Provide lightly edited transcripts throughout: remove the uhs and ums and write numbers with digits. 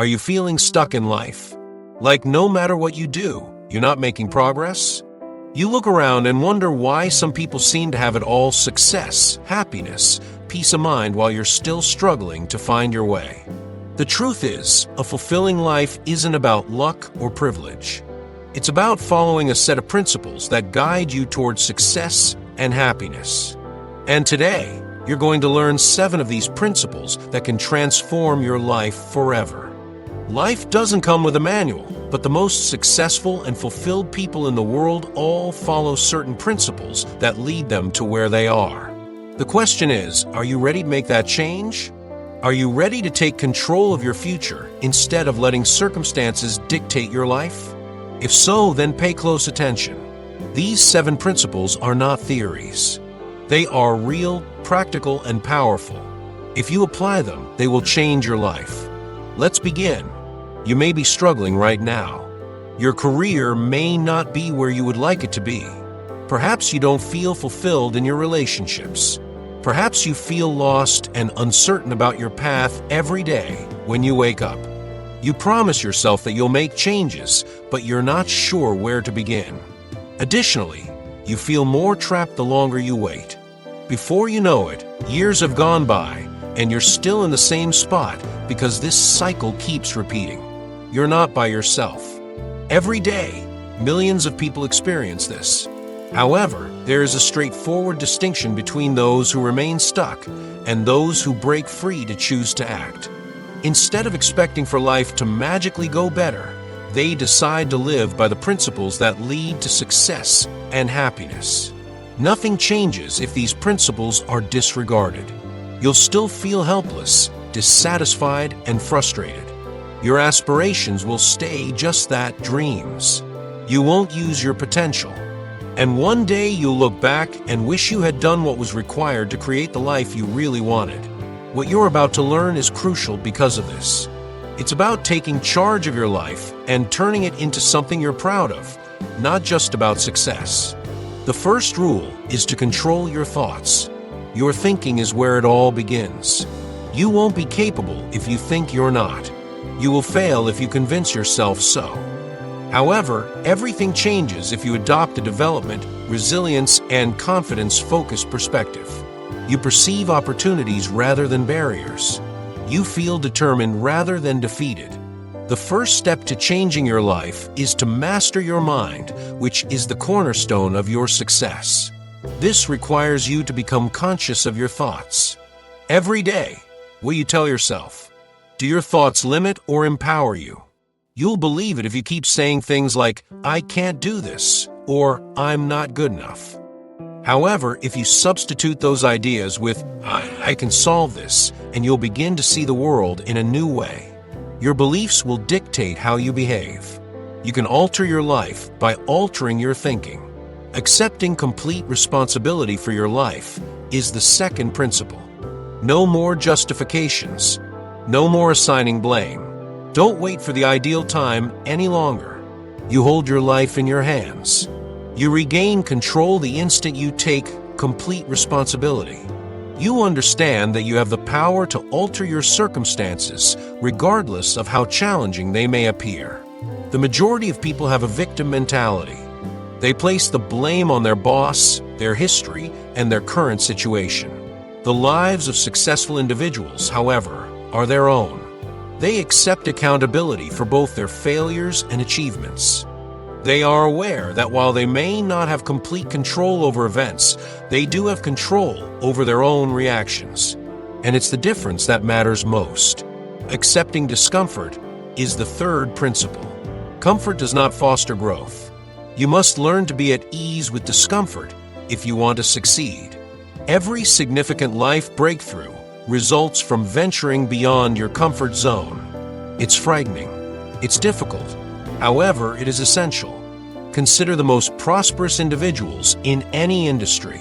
Are you feeling stuck in life? Like no matter what you do, you're not making progress? You look around and wonder why some people seem to have it all: success, happiness, peace of mind, while you're still struggling to find your way. The truth is, a fulfilling life isn't about luck or privilege. It's about following a set of principles that guide you towards success and happiness. And today, you're going to learn 7 of these principles that can transform your life forever. Life doesn't come with a manual, but the most successful and fulfilled people in the world all follow certain principles that lead them to where they are. The question is, are you ready to make that change? Are you ready to take control of your future instead of letting circumstances dictate your life? If so, then pay close attention. These 7 principles are not theories. They are real, practical, and powerful. If you apply them, they will change your life. Let's begin. You may be struggling right now. Your career may not be where you would like it to be. Perhaps you don't feel fulfilled in your relationships. Perhaps you feel lost and uncertain about your path every day when you wake up. You promise yourself that you'll make changes, but you're not sure where to begin. Additionally, you feel more trapped the longer you wait. Before you know it, years have gone by, and you're still in the same spot because this cycle keeps repeating. You're not by yourself. Every day, millions of people experience this. However, there is a straightforward distinction between those who remain stuck and those who break free to choose to act. Instead of expecting for life to magically go better, they decide to live by the principles that lead to success and happiness. Nothing changes if these principles are disregarded. You'll still feel helpless, dissatisfied, and frustrated. Your aspirations will stay just that: dreams. You won't use your potential. And one day you'll look back and wish you had done what was required to create the life you really wanted. What you're about to learn is crucial because of this. It's about taking charge of your life and turning it into something you're proud of, not just about success. The first rule is to control your thoughts. Your thinking is where it all begins. You won't be capable if you think you're not. You will fail if you convince yourself so. However, everything changes if you adopt a development, resilience, and confidence-focused perspective. You perceive opportunities rather than barriers. You feel determined rather than defeated. The first step to changing your life is to master your mind, which is the cornerstone of your success. This requires you to become conscious of your thoughts. Every day, will you tell yourself, do your thoughts limit or empower you? You'll believe it if you keep saying things like, "I can't do this," or "I'm not good enough." However, if you substitute those ideas with, I can solve this," and you'll begin to see the world in a new way. Your beliefs will dictate how you behave. You can alter your life by altering your thinking. Accepting complete responsibility for your life is the second principle. No more justifications. No more assigning blame. Don't wait for the ideal time any longer. You hold your life in your hands. You regain control the instant you take complete responsibility. You understand that you have the power to alter your circumstances, regardless of how challenging they may appear. The majority of people have a victim mentality. They place the blame on their boss, their history, and their current situation. The lives of successful individuals, however, are their own. They accept accountability for both their failures and achievements. They are aware that while they may not have complete control over events, they do have control over their own reactions. And it's the difference that matters most. Accepting discomfort is the third principle. Comfort does not foster growth. You must learn to be at ease with discomfort if you want to succeed. Every significant life breakthrough results from venturing beyond your comfort zone. It's frightening. It's difficult. However, it is essential. Consider the most prosperous individuals in any industry.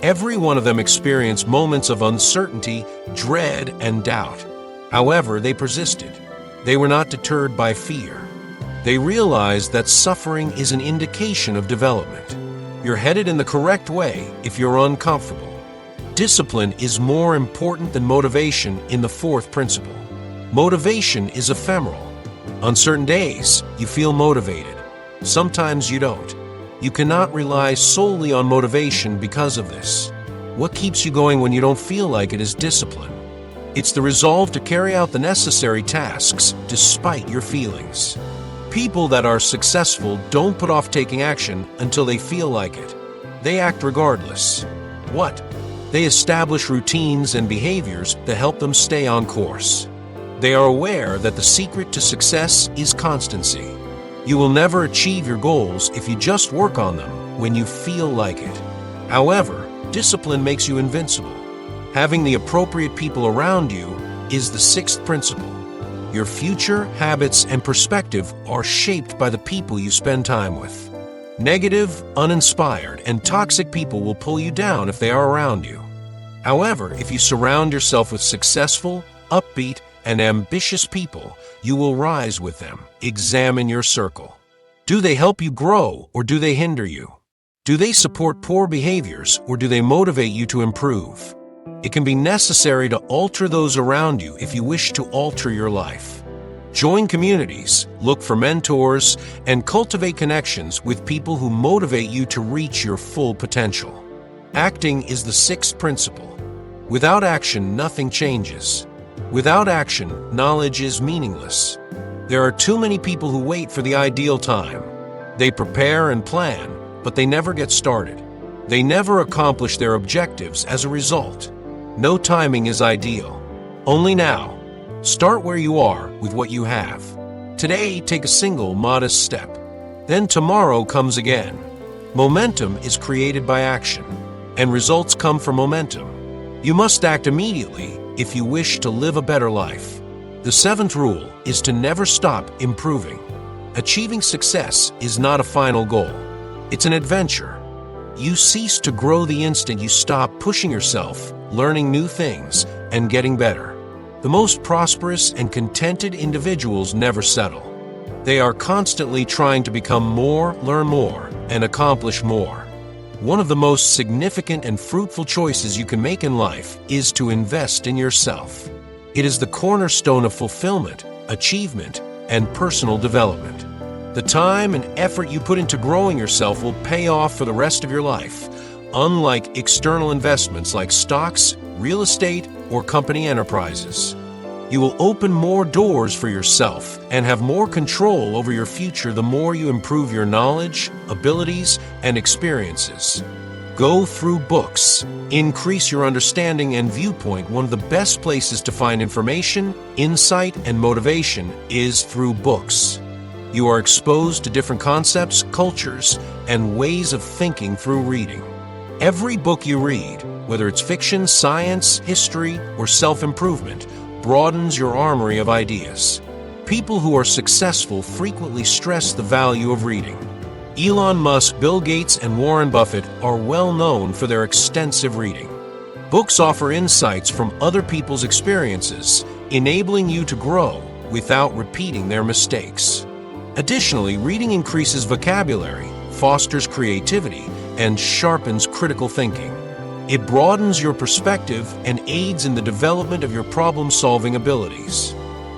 Every one of them experienced moments of uncertainty, dread, and doubt. However, they persisted. They were not deterred by fear. They realized that suffering is an indication of development. You're headed in the correct way if you're uncomfortable. Discipline is more important than motivation in the fourth principle. Motivation is ephemeral. On certain days, you feel motivated. Sometimes you don't. You cannot rely solely on motivation because of this. What keeps you going when you don't feel like it is discipline. It's the resolve to carry out the necessary tasks despite your feelings. People that are successful don't put off taking action until they feel like it. They act regardless. What? They establish routines and behaviors that help them stay on course. They are aware that the secret to success is constancy. You will never achieve your goals if you just work on them when you feel like it. However, discipline makes you invincible. Having the appropriate people around you is the sixth principle. Your future, habits, and perspective are shaped by the people you spend time with. Negative, uninspired, and toxic people will pull you down if they are around you. However, if you surround yourself with successful, upbeat, and ambitious people, you will rise with them. Examine your circle. Do they help you grow or do they hinder you? Do they support poor behaviors or do they motivate you to improve? It can be necessary to alter those around you if you wish to alter your life. Join communities, look for mentors, and cultivate connections with people who motivate you to reach your full potential. Acting is the sixth principle. Without action, nothing changes. Without action, knowledge is meaningless. There are too many people who wait for the ideal time. They prepare and plan, but they never get started. They never accomplish their objectives as a result. No timing is ideal. Only now. Start where you are with what you have. Today, take a single modest step. Then tomorrow comes again. Momentum is created by action, and results come from momentum. You must act immediately if you wish to live a better life. The seventh rule is to never stop improving. Achieving success is not a final goal. It's an adventure. You cease to grow the instant you stop pushing yourself, learning new things, and getting better. The most prosperous and contented individuals never settle. They are constantly trying to become more, learn more, and accomplish more. One of the most significant and fruitful choices you can make in life is to invest in yourself. It is the cornerstone of fulfillment, achievement, and personal development. The time and effort you put into growing yourself will pay off for the rest of your life, unlike external investments like stocks, real estate, or company enterprises. You will open more doors for yourself and have more control over your future the more you improve your knowledge, abilities, and experiences. Go through books. Increase your understanding and viewpoint. One of the best places to find information, insight, and motivation is through books. You are exposed to different concepts, cultures, and ways of thinking through reading. Every book you read, whether it's fiction, science, history, or self-improvement, broadens your armory of ideas. People who are successful frequently stress the value of reading. Elon Musk, Bill Gates, and Warren Buffett are well known for their extensive reading. Books offer insights from other people's experiences, enabling you to grow without repeating their mistakes. Additionally, reading increases vocabulary, fosters creativity, and sharpens critical thinking. It broadens your perspective and aids in the development of your problem-solving abilities.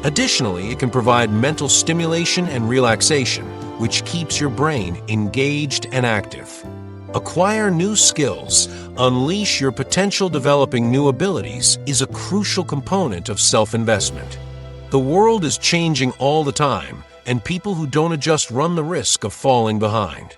Additionally, it can provide mental stimulation and relaxation, which keeps your brain engaged and active. Acquire new skills, unleash your potential. Developing new abilities is a crucial component of self-investment. The world is changing all the time, and people who don't adjust run the risk of falling behind.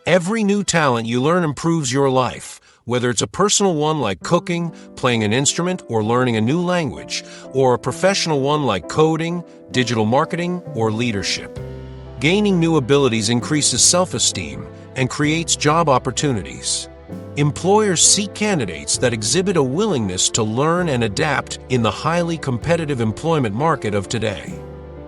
Every new talent you learn improves your life, whether it's a personal one like cooking, playing an instrument, or learning a new language, or a professional one like coding, digital marketing, or leadership. Gaining new abilities increases self-esteem and creates job opportunities. Employers seek candidates that exhibit a willingness to learn and adapt in the highly competitive employment market of today.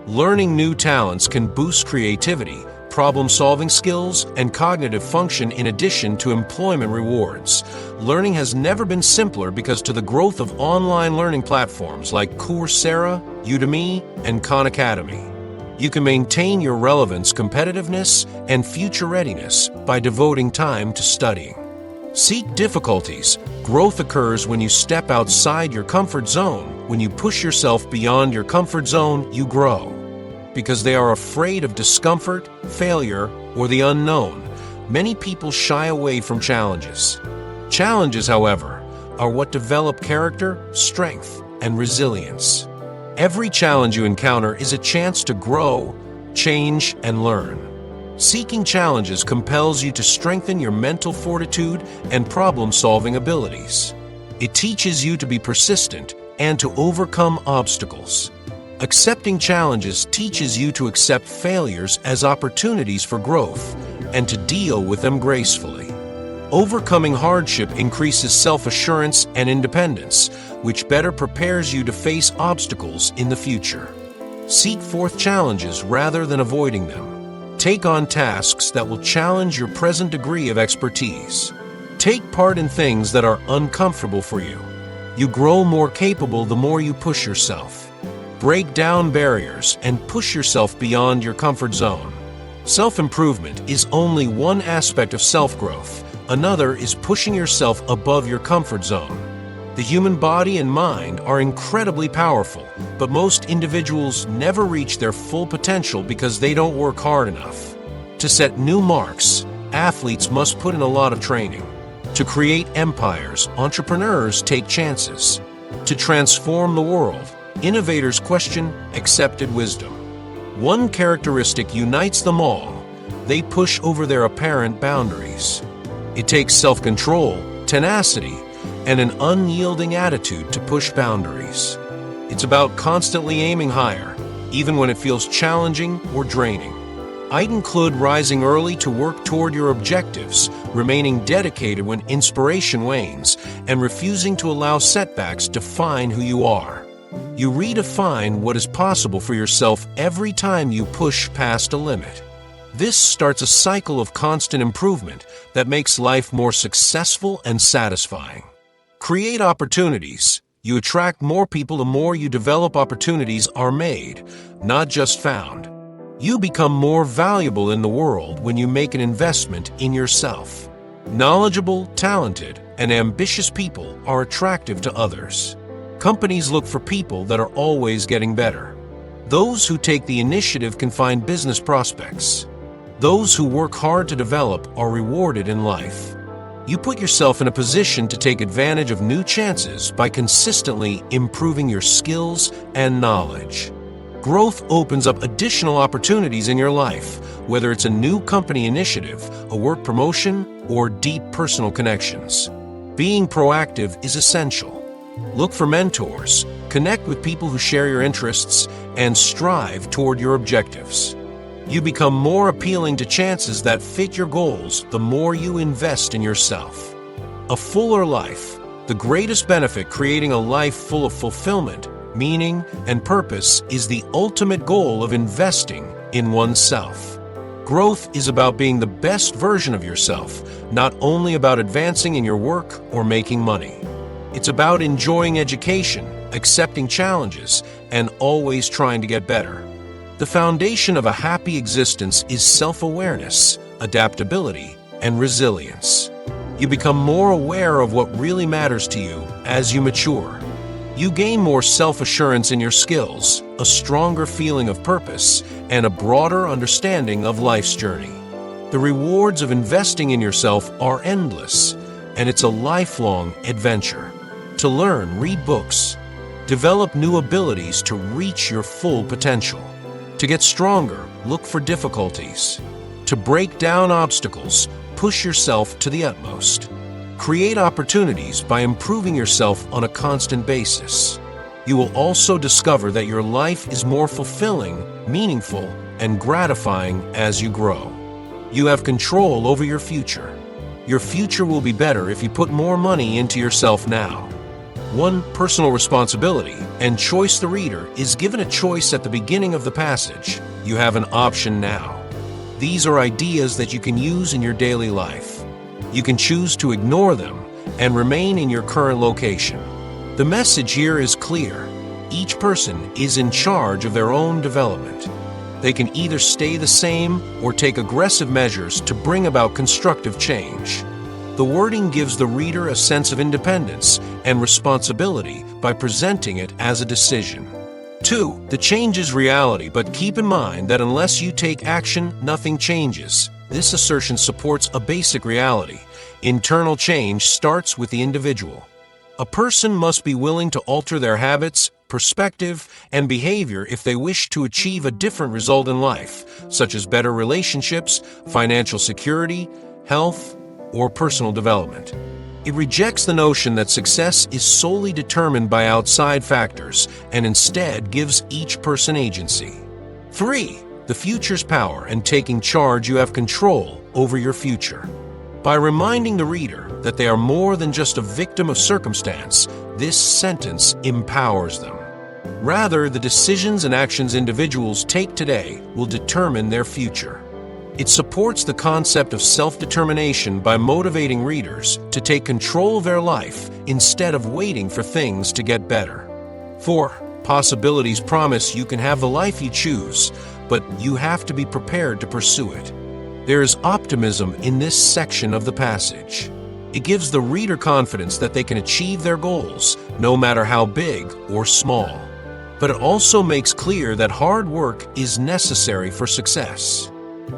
Learning new talents can boost creativity, problem-solving skills, and cognitive function in addition to employment rewards. Learning has never been simpler because to the growth of online learning platforms like Coursera, Udemy, and Khan Academy. You can maintain your relevance, competitiveness, and future readiness by devoting time to studying. Seek difficulties. Growth occurs when you step outside your comfort zone. When you push yourself beyond your comfort zone, you grow. Because they are afraid of discomfort, failure, or the unknown, many people shy away from challenges. Challenges, however, are what develop character, strength, and resilience. Every challenge you encounter is a chance to grow, change, and learn. Seeking challenges compels you to strengthen your mental fortitude and problem-solving abilities. It teaches you to be persistent and to overcome obstacles. Accepting challenges teaches you to accept failures as opportunities for growth and to deal with them gracefully. Overcoming hardship increases self-assurance and independence, which better prepares you to face obstacles in the future. Seek forth challenges rather than avoiding them. Take on tasks that will challenge your present degree of expertise. Take part in things that are uncomfortable for you. You grow more capable the more you push yourself. Break down barriers and push yourself beyond your comfort zone. Self-improvement is only one aspect of self-growth. Another is pushing yourself above your comfort zone. The human body and mind are incredibly powerful, but most individuals never reach their full potential because they don't work hard enough. To set new marks, athletes must put in a lot of training. To create empires, entrepreneurs take chances. To transform the world, innovators question accepted wisdom. One characteristic unites them all: they push over their apparent boundaries. It takes self-control, tenacity, and an unyielding attitude to push boundaries. It's about constantly aiming higher, even when it feels challenging or draining. I'd include rising early to work toward your objectives, remaining dedicated when inspiration wanes, and refusing to allow setbacks define who you are. You redefine what is possible for yourself every time you push past a limit. This starts a cycle of constant improvement that makes life more successful and satisfying. Create opportunities. You attract more people the more you develop. Opportunities are made, not just found. You become more valuable in the world when you make an investment in yourself. Knowledgeable, talented, and ambitious people are attractive to others. Companies look for people that are always getting better. Those who take the initiative can find business prospects. Those who work hard to develop are rewarded in life. You put yourself in a position to take advantage of new chances by consistently improving your skills and knowledge. Growth opens up additional opportunities in your life, whether it's a new company initiative, a work promotion, or deep personal connections. Being proactive is essential. Look for mentors, connect with people who share your interests, and strive toward your objectives. You become more appealing to chances that fit your goals the more you invest in yourself. A fuller life. The greatest benefit creating a life full of fulfillment, meaning, and purpose is the ultimate goal of investing in oneself. Growth is about being the best version of yourself, not only about advancing in your work or making money. It's about enjoying education, accepting challenges, and always trying to get better. The foundation of a happy existence is self-awareness, adaptability, and resilience. You become more aware of what really matters to you as you mature. You gain more self-assurance in your skills, a stronger feeling of purpose, and a broader understanding of life's journey. The rewards of investing in yourself are endless, and it's a lifelong adventure. To learn, read books. Develop new abilities to reach your full potential. To get stronger, look for difficulties. To break down obstacles, push yourself to the utmost. Create opportunities by improving yourself on a constant basis. You will also discover that your life is more fulfilling, meaningful, and gratifying as you grow. You have control over your future. Your future will be better if you put more money into yourself now. 1. Personal responsibility and choice. The reader is given a choice at the beginning of the passage. You have an option now. These are ideas that you can use in your daily life. You can choose to ignore them and remain in your current location. The message here is clear. Each person is in charge of their own development. They can either stay the same or take aggressive measures to bring about constructive change. The wording gives the reader a sense of independence and responsibility by presenting it as a decision. 2. The change is reality, but keep in mind that unless you take action, nothing changes. This assertion supports a basic reality. Internal change starts with the individual. A person must be willing to alter their habits, perspective, and behavior if they wish to achieve a different result in life, such as better relationships, financial security, health, or personal development. It rejects the notion that success is solely determined by outside factors and instead gives each person agency. 3. The future's power, and taking charge, you have control over your future. By reminding the reader that they are more than just a victim of circumstance, this sentence empowers them. Rather, the decisions and actions individuals take today will determine their future. It supports the concept of self-determination by motivating readers to take control of their life instead of waiting for things to get better. 4. Possibilities promise you can have the life you choose, but you have to be prepared to pursue it. There is optimism in this section of the passage. It gives the reader confidence that they can achieve their goals, no matter how big or small. But it also makes clear that hard work is necessary for success.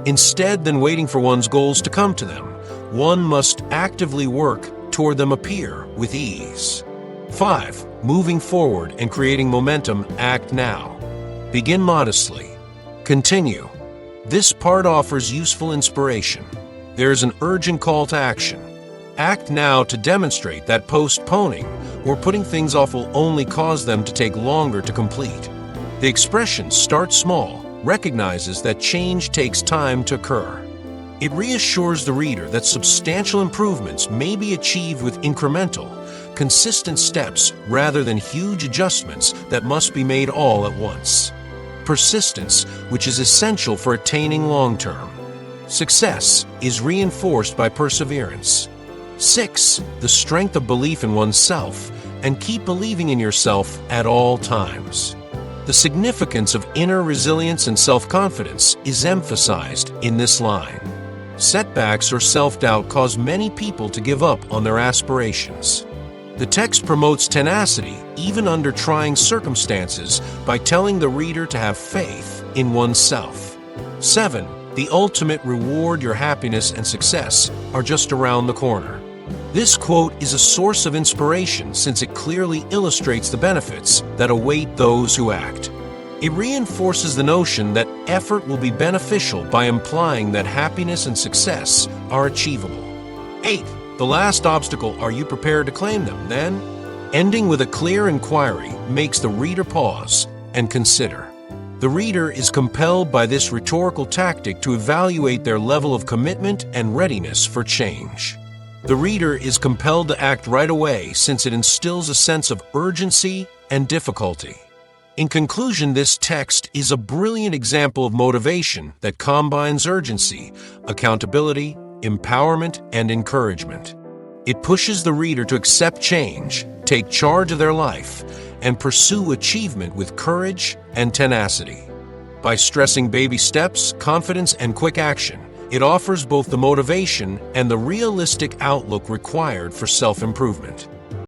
Instead than waiting for one's goals to come to them, one must actively work toward them appear with ease. 5. Moving forward and creating momentum, act now. Begin modestly. Continue. This part offers useful inspiration. There is an urgent call to action. Act now to demonstrate that postponing or putting things off will only cause them to take longer to complete. The expression "start small" recognizes that change takes time to occur. It reassures the reader that substantial improvements may be achieved with incremental, consistent steps rather than huge adjustments that must be made all at once. Persistence, which is essential for attaining long-term success, is reinforced by perseverance. 6. The strength of belief in oneself, and keep believing in yourself at all times. The significance of inner resilience and self-confidence is emphasized in this line. Setbacks or self-doubt cause many people to give up on their aspirations. The text promotes tenacity even under trying circumstances by telling the reader to have faith in oneself. 7. The ultimate reward, your happiness and success, are just around the corner. This quote is a source of inspiration since it clearly illustrates the benefits that await those who act. It reinforces the notion that effort will be beneficial by implying that happiness and success are achievable. 8. The last obstacle, are you prepared to claim them, then? Ending with a clear inquiry makes the reader pause and consider. The reader is compelled by this rhetorical tactic to evaluate their level of commitment and readiness for change. The reader is compelled to act right away since it instills a sense of urgency and difficulty. In conclusion, this text is a brilliant example of motivation that combines urgency, accountability, empowerment, and encouragement. It pushes the reader to accept change, take charge of their life, and pursue achievement with courage and tenacity. By stressing baby steps, confidence, and quick action, it offers both the motivation and the realistic outlook required for self-improvement.